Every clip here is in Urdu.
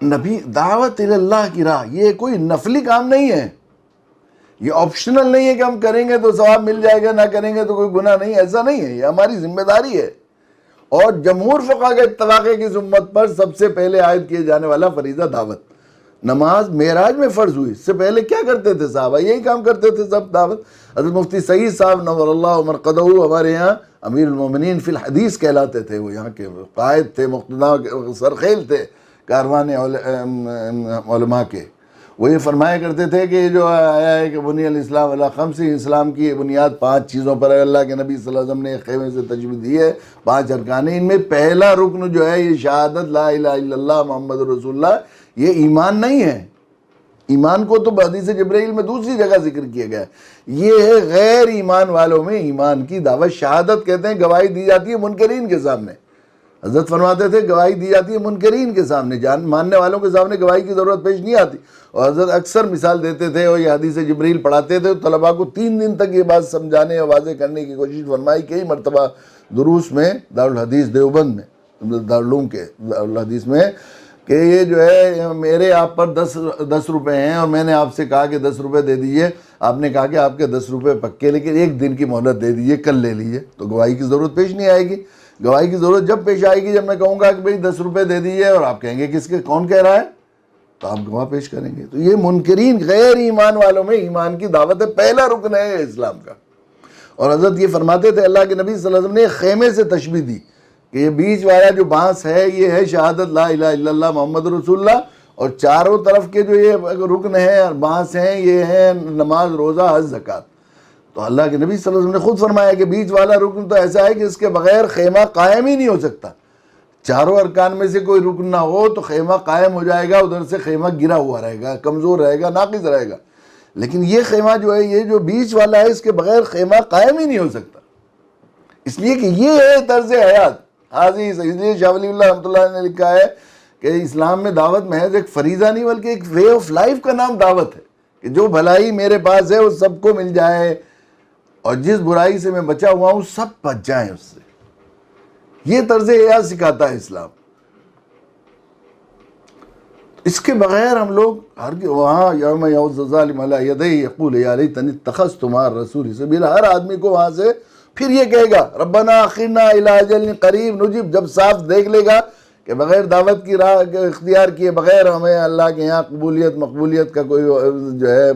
نبی دعوت اللہ کی راہ یہ کوئی نفلی کام نہیں ہے، یہ آپشنل نہیں ہے کہ ہم کریں گے تو ثواب مل جائے گا، نہ کریں گے تو کوئی گناہ نہیں، ایسا نہیں ہے، یہ ہماری ذمہ داری ہے۔ اور جمہور فقہا کے اتفاق ہے کہ اس امت پر سب سے پہلے عائد کیے جانے والا فریضہ دعوت۔ نماز معراج میں فرض ہوئی، اس سے پہلے کیا کرتے تھے صحابہ؟ یہی کام کرتے تھے سب، دعوت۔ حضرت مفتی سعید صاحب نور اللہ مرقدہ ہمارے یہاں امیر المومنین فی الحدیث کہلاتے تھے، وہ یہاں کے قائد تھے، مقتدیٰ سرخیل تھے کاروان علماء کے۔ وہ یہ فرمایا کرتے تھے کہ یہ جو آیا ہے کہ بنی الاسلام علی خمس، اسلام کی بنیاد 5 چیزوں پر ہے۔ اللہ کے نبی صلی اللہ علیہ وسلم نے ایک خیمے سے تجویز دی ہے، 5 ارکان ہیں، ان میں پہلا رکن جو ہے یہ شہادت لا الہ الا اللہ محمد رسول اللہ، یہ ایمان نہیں ہے۔ ایمان کو تو حدیث جبرائیل میں دوسری جگہ ذکر کیا گیا ہے، یہ ہے غیر ایمان والوں میں ایمان کی دعوت۔ شہادت کہتے ہیں گواہی دی جاتی ہے منکرین کے سامنے، حضرت فرماتے تھے گواہی دی جاتی ہے منکرین کے سامنے، ماننے والوں کے سامنے گواہی کی ضرورت پیش نہیں آتی۔ اور حضرت اکثر مثال دیتے تھے اور یہ حدیث جبریل پڑھاتے تھے، طلباء کو 3 دن تک یہ بات سمجھانے اور واضح کرنے کی کوشش فرمائی، کئی مرتبہ دروس میں دارالحدیث دیوبند میں، دارالعلوم کے دارالحدیث میں، کہ یہ جو ہے میرے آپ پر 10 روپے ہیں اور میں نے آپ سے کہا کہ 10 روپے دے دیجئے، آپ نے کہا کہ آپ کے 10 روپے پکے، لیکن 1 دن کی مہلت دے دیجئے، کل لے لیجئے، تو گواہی کی ضرورت پیش نہیں آئے گی۔ گواہی کی ضرورت جب پیش آئے گی جب میں کہوں گا کہ بھئی 10 روپے دے دیجئے، اور آپ کہیں گے کس کے، کون کہہ رہا ہے، تو آپ گواہ پیش کریں گے۔ تو یہ منکرین غیر ایمان والوں میں ایمان کی دعوت ہے، پہلا رکن ہے اسلام کا۔ اور حضرت یہ فرماتے تھے، اللہ کے نبی صلی اللہ علیہ وسلم نے ایک خیمے سے تشبیہ دی کہ یہ بیچ والا جو بانس ہے یہ ہے شہادت لا الہ الا اللہ محمد رسول اللہ، اور چاروں طرف کے جو یہ رکن ہیں بانس ہیں یہ ہیں نماز، روزہ، حج، زکوٰۃ۔ تو اللہ کے نبی صلی اللہ علیہ وسلم نے خود فرمایا کہ بیچ والا رکن تو ایسا ہے کہ اس کے بغیر خیمہ قائم ہی نہیں ہو سکتا۔ چاروں ارکان میں سے کوئی رکن نہ ہو تو خیمہ قائم ہو جائے گا، ادھر سے خیمہ گرا ہوا رہے گا، کمزور رہے گا، ناقص رہے گا۔ لیکن یہ خیمہ جو ہے، یہ جو بیچ والا ہے، اس کے بغیر خیمہ قائم ہی نہیں ہو سکتا، اس لیے کہ یہ ہے طرز حیات۔ اس لیے شاہ ولی اللہ رحمۃ اللہ نے لکھا ہے کہ اسلام میں دعوت محض ایک فریضہ نہیں بلکہ ایک وے آف لائف کا نام دعوت ہے، کہ جو بھلائی میرے پاس ہے وہ سب کو مل جائے، اور جس برائی سے میں بچا ہوا ہوں سب بچ جائیں اس سے۔ یہ طرز حیات سکھاتا ہے اسلام۔ اس کے بغیر ہم لوگ وہاں یوم یعض الظالم علی یدیہ یقول یا لیتنی اتخذت مع الرسول سبیلا، ہر آدمی کو وہاں سے پھر یہ کہے گا ربنا اخرنا الی اجل قریب نجب، جب صاف دیکھ لے گا کہ بغیر دعوت کی راہ اختیار کیے بغیر ہمیں اللہ کے یہاں قبولیت مقبولیت کا کوئی جو ہے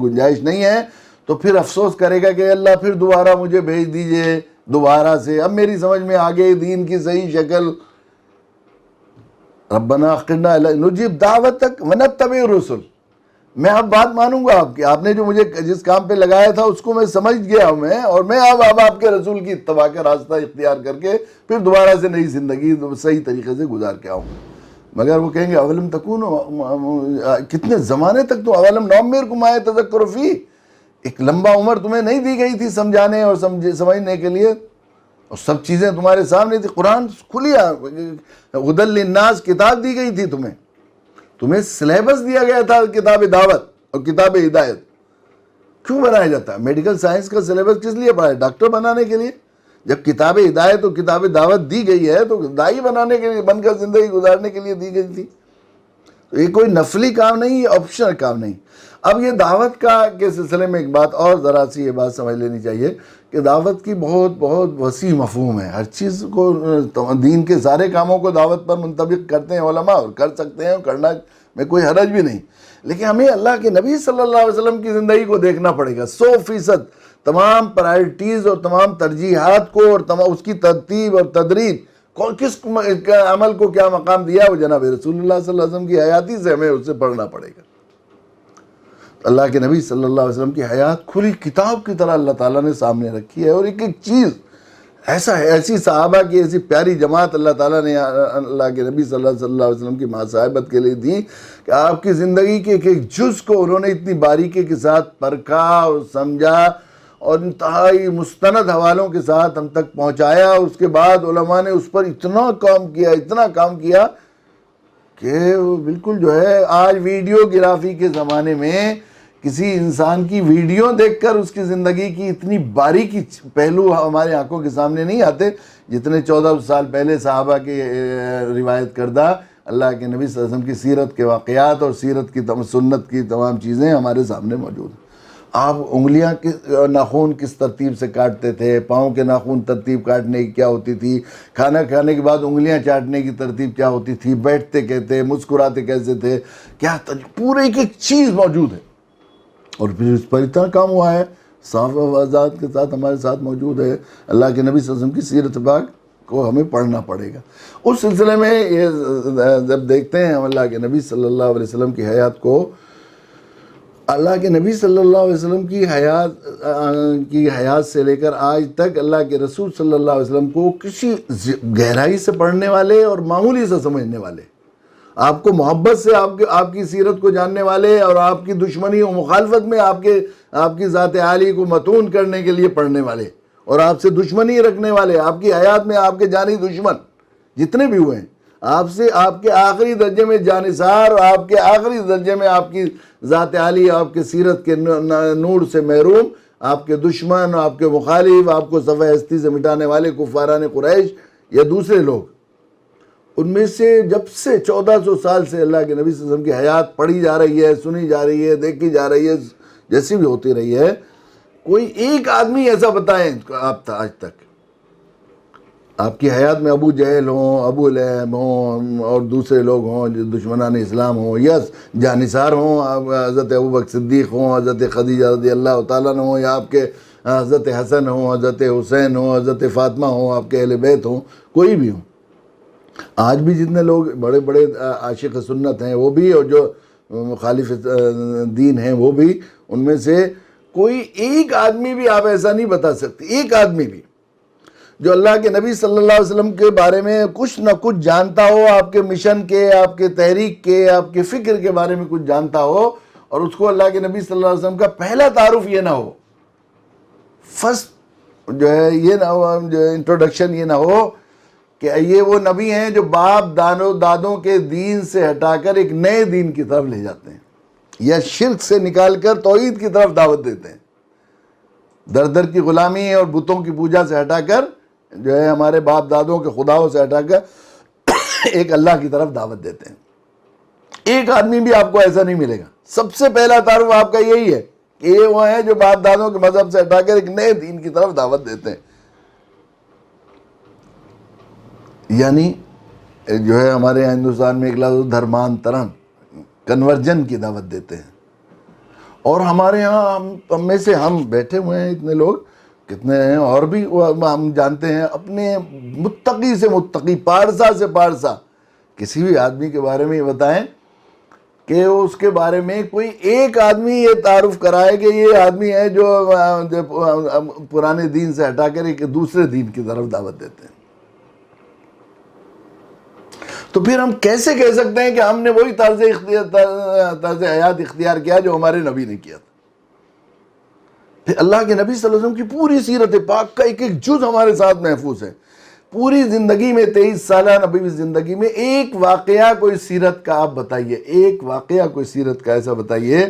گنجائش نہیں ہے، تو پھر افسوس کرے گا کہ اللہ پھر دوبارہ مجھے بھیج دیجئے دوبارہ سے، اب میری سمجھ میں آگے دین کی صحیح شکل۔ ربنا اخرنا الی نجیب دعوتک ونتبع الرسل، میں اب بات مانوں گا آپ کی، آپ نے جو مجھے جس کام پہ لگایا تھا اس کو میں سمجھ گیا ہوں میں، اور میں اب آپ کے رسول کی اتباع کا راستہ اختیار کر کے پھر دوبارہ سے نئی زندگی صحیح طریقے سے گزار کے آؤں گا۔ مگر وہ کہیں گے اولم تکون، کتنے زمانے تک تو اولم نعمرکم ما یتذکر فیہ، ایک لمبا عمر تمہیں نہیں دی گئی تھی سمجھانے اور سمجھنے کے لیے، اور سب چیزیں تمہارے سامنے تھی، قرآن کھلی ہدی للناس کتاب دی گئی تھی، تمہیں سلیبس دیا گیا تھا، کتاب دعوت اور کتاب ہدایت۔ کیوں بنایا جاتا ہے؟ میڈیکل سائنس کا سلیبس کس لیے پڑھا ہے؟ ڈاکٹر بنانے کے لیے۔ جب کتاب ہدایت اور کتاب دعوت دی گئی ہے تو داعی بنانے کے لیے، بن کر زندگی گزارنے کے لیے دی گئی تھی۔ تو یہ کوئی نفلی کام نہیں، یہ آپشنل کام نہیں۔ اب یہ دعوت کا کے سلسلے میں ایک بات اور ذرا سی یہ بات سمجھ لینی چاہیے کہ دعوت کی بہت بہت وسیع مفہوم ہے، ہر چیز کو، دین کے سارے کاموں کو دعوت پر منطبق کرتے ہیں علماء، اور کر سکتے ہیں، اور کرنا میں کوئی حرج بھی نہیں، لیکن ہمیں اللہ کے نبی صلی اللہ علیہ وسلم کی زندگی کو دیکھنا پڑے گا 100%، تمام پرائرٹیز اور تمام ترجیحات کو اور تمام اس کی ترتیب اور تدریج، کس عمل کو کیا مقام دیا، وہ جناب رسول اللہ صلی اللہ علیہ وسلم کی حیاتی سے ہمیں اسے پڑھنا پڑے گا۔ اللہ کے نبی صلی اللہ علیہ وسلم کی حیات کھلی کتاب کی طرح اللہ تعالیٰ نے سامنے رکھی ہے، اور ایک ایک چیز ایسی صحابہ کی ایسی پیاری جماعت اللہ تعالیٰ نے اللہ کے نبی صلی اللہ علیہ وسلم کی مصاحبت کے لیے دی کہ آپ کی زندگی کے ایک ایک جز کو انہوں نے اتنی باریکی کے ساتھ پرکھا اور سمجھا، اور انتہائی مستند حوالوں کے ساتھ ہم تک پہنچایا۔ اس کے بعد علماء نے اس پر اتنا کام کیا کہ وہ بالکل جو ہے آج ویڈیوگرافی کے زمانے میں کسی انسان کی ویڈیو دیکھ کر اس کی زندگی کی اتنی باریکی پہلو ہمارے آنکھوں کے سامنے نہیں آتے جتنے 14 سال پہلے صحابہ کے روایت کردہ اللہ کے نبی صلی اللہ علیہ وسلم کی سیرت کے واقعات اور سیرت کی سنت کی تمام چیزیں ہمارے سامنے موجود ہیں۔ آپ انگلیاں ناخن کس ترتیب سے کاٹتے تھے، پاؤں کے ناخن ترتیب کاٹنے کی کیا ہوتی تھی، کھانا کھانے کے بعد انگلیاں چاٹنے کی ترتیب کیا ہوتی تھی، بیٹھتے کہتے، مسکراتے کیسے تھے، کیا پورے ایک ایک چیز موجود ہے۔ اور پھر اس پر اتنا کام ہوا ہے، صاف آزاد کے ساتھ ہمارے ساتھ موجود ہے۔ اللہ کے نبی صلی اللہ علیہ وسلم کی سیرت پاک کو ہمیں پڑھنا پڑے گا۔ اس سلسلے میں یہ جب دیکھتے ہیں ہم اللہ کے نبی صلی اللہ علیہ وسلم کی حیات کو، اللہ کے نبی صلی اللہ علیہ وسلم کی حیات سے لے کر آج تک اللہ کے رسول صلی اللہ علیہ وسلم کو کسی گہرائی سے پڑھنے والے اور معمولی سے سمجھنے والے، آپ کو محبت سے آپ کی سیرت کو جاننے والے، اور آپ کی دشمنی و مخالفت میں آپ کی ذات عالی کو متون کرنے کے لیے پڑھنے والے، اور آپ سے دشمنی رکھنے والے، آپ کی حیات میں آپ کے جانی دشمن جتنے بھی ہوئے ہیں، آپ کے آخری درجے میں جانثار، اور آپ کے آخری درجے میں آپ کی ذات عالی، آپ کے سیرت کے نور سے محروم، آپ کے دشمن، آپ کے مخالف، آپ کو صفحہ ہستی سے مٹانے والے کفاران قریش یا دوسرے لوگ، ان میں سے جب سے 1400 سال سے اللہ کے نبی صلی اللہ علیہ وسلم کی حیات پڑھی جا رہی ہے، سنی جا رہی ہے، دیکھی جا رہی ہے، جیسی بھی ہوتی رہی ہے، کوئی ایک آدمی ایسا بتائیں آپ تھا آج تک آپ کی حیات میں ابو جہل ہوں، ابو لہب ہوں، اور دوسرے لوگ ہوں جو دشمنان اسلام ہوں، یا جانثار ہوں، حضرت ابوبکر صدیق ہوں، حضرت خدیجہ رضی اللہ تعالیٰ عنہ ہوں، یا آپ کے حضرت حسن ہوں، حضرت حسین ہوں، حضرت فاطمہ ہوں، آپ کے اہل بیت ہوں، کوئی بھی ہوں، آج بھی جتنے لوگ بڑے بڑے عاشق سنت ہیں وہ بھی، اور جو مخالف دین ہیں وہ بھی، ان میں سے کوئی ایک آدمی بھی آپ ایسا نہیں بتا سکتے، ایک آدمی بھی جو اللہ کے نبی صلی اللہ علیہ وسلم کے بارے میں کچھ نہ کچھ جانتا ہو، آپ کے مشن کے، آپ کے تحریک کے، آپ کے فکر کے بارے میں کچھ جانتا ہو، اور اس کو اللہ کے نبی صلی اللہ علیہ وسلم کا پہلا تعارف یہ نہ ہو، فرسٹ جو ہے یہ نہ ہو، جو انٹروڈکشن یہ نہ ہو کہ یہ وہ نبی ہیں جو باپ دادوں کے دین سے ہٹا کر ایک نئے دین کی طرف لے جاتے ہیں، یا شرک سے نکال کر توحید کی طرف دعوت دیتے ہیں، در کی غلامی اور بتوں کی پوجا سے ہٹا کر، جو ہے ہمارے باپ دادوں کے خداؤں سے ہٹا کر ایک اللہ کی طرف دعوت دیتے ہیں۔ ایک آدمی بھی آپ کو ایسا نہیں ملے گا۔ سب سے پہلا تعارف آپ کا یہی ہے کہ یہ وہ ہیں جو باپ دادوں کے مذہب سے ہٹا کر ایک نئے دین کی طرف دعوت دیتے ہیں، یعنی جو ہے ہمارے ہندوستان میں ایک لفظ دھرمانترن، کنورجن کی دعوت دیتے ہیں۔ اور ہمارے ہاں ہم میں سے ہم بیٹھے ہوئے ہیں اتنے لوگ، کتنے ہیں، اور بھی ہم جانتے ہیں، اپنے متقی سے متقی، پارسا سے پارسا کسی بھی آدمی کے بارے میں یہ بتائیں کہ اس کے بارے میں کوئی ایک آدمی یہ تعارف کرائے کہ یہ آدمی ہے جو پرانے دین سے ہٹا کر ایک دوسرے دین کی طرف دعوت دیتے ہیں۔ تو پھر ہم کیسے کہہ سکتے ہیں کہ ہم نے وہی طرز حیات اختیار کیا جو ہمارے نبی نے کیا تھا؟ پھر اللہ کے نبی صلی اللہ علیہ وسلم کی پوری سیرت پاک کا ایک ایک جز ہمارے ساتھ محفوظ ہے۔ پوری زندگی میں 23 سالہ نبوی زندگی میں ایک واقعہ کوئی سیرت کا آپ بتائیے، ایک واقعہ کوئی سیرت کا ایسا بتائیے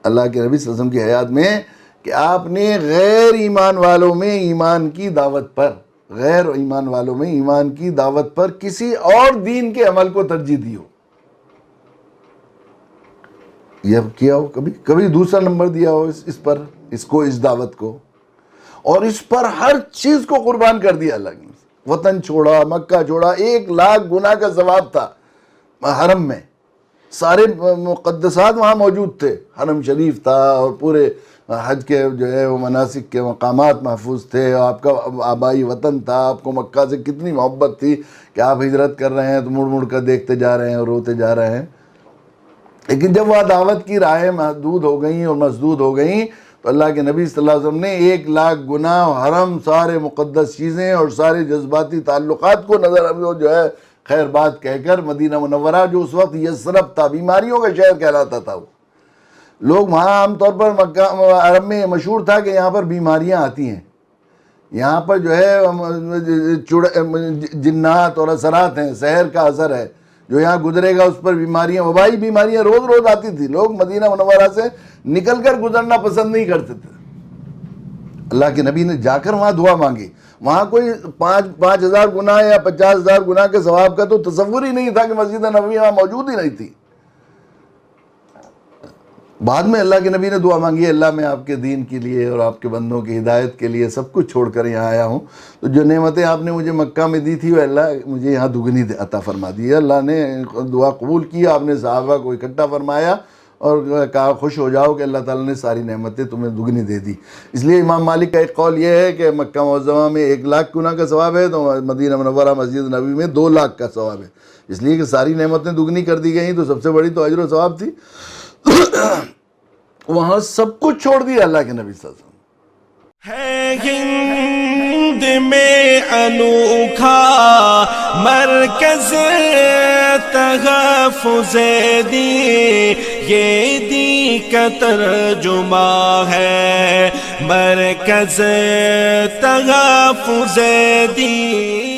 اللہ کے نبی صلی اللہ علیہ وسلم کی حیات میں کہ آپ نے غیر ایمان والوں میں ایمان کی دعوت پر، غیر ایمان والوں میں ایمان کی دعوت پر کسی اور دین کے عمل کو ترجیح دی ہو، یہ کیا ہو، کبھی دوسرا نمبر دیا ہو اس دعوت کو، اور اس پر ہر چیز کو قربان کر دیا اللہ نے۔ وطن چھوڑا، مکہ چھوڑا، 1 لاکھ گناہ کا ثواب تھا حرم میں، سارے مقدسات وہاں موجود تھے، حرم شریف تھا، اور پورے حج کے جو ہے وہ مناسک کے مقامات محفوظ تھے، آپ کا آبائی وطن تھا، آپ کو مکہ سے کتنی محبت تھی کہ آپ ہجرت کر رہے ہیں تو مڑ مڑ کر دیکھتے جا رہے ہیں اور روتے جا رہے ہیں۔ لیکن جب وہ دعوت کی راہیں محدود ہو گئیں اور مسدود ہو گئیں تو اللہ کے نبی صلی اللہ علیہ وسلم نے 1 لاکھ گناہ، حرم، سارے مقدس چیزیں اور سارے جذباتی تعلقات کو نظر جو ہے خیر بات کہہ کر مدینہ منورہ، جو اس وقت یثرب تھا، بیماریوں کا شہر کہلاتا تھا، وہ لوگ وہاں عام طور پر مکہ عرب میں مشہور تھا کہ یہاں پر بیماریاں آتی ہیں، یہاں پر جو ہے جنات اور اثرات ہیں، سحر کا اثر ہے، جو یہاں گزرے گا اس پر بیماریاں، وبائی بیماریاں روز روز آتی تھی، لوگ مدینہ منورہ سے نکل کر گزرنا پسند نہیں کرتے تھے۔ اللہ کے نبی نے جا کر وہاں دعا مانگی. وہاں کوئی 5,000 گناہ یا 50,000 گناہ کے ثواب کا تو تصور ہی نہیں تھا کہ مسجد نبوی وہاں موجود ہی نہیں تھی. بعد میں اللہ کے نبی نے دعا مانگی, اللہ میں آپ کے دین کے لیے اور آپ کے بندوں کی ہدایت کے لیے سب کچھ چھوڑ کر یہاں آیا ہوں, تو جو نعمتیں آپ نے مجھے مکہ میں دی تھی وہ اللہ مجھے یہاں دگنی عطا فرما دی. اللہ نے دعا قبول کی, آپ نے صحابہ کو اکٹھا فرمایا اور کہا خوش ہو جاؤ کہ اللہ تعالیٰ نے ساری نعمتیں تمہیں دگنی دے دی. اس لیے امام مالک کا ایک قول یہ ہے کہ مکہ معظمہ میں 1,00,000 گناہ کا ثواب ہے تو مدینہ منورہ مسجد نبوی میں 2,00,000 کا ثواب ہے, اس لیے کہ ساری نعمتیں دگنی کر دی گئیں. تو سب سے بڑی تو اجر و ثواب تھی. وہاں سب کچھ چھوڑ دیا اللہ کے نبی صلی اللہ علیہ وسلم. ہے ہند میں انوکھا مرکز تحفظ دین, یہ دی کا ترجمہ ہے مرکز تحفظ دین.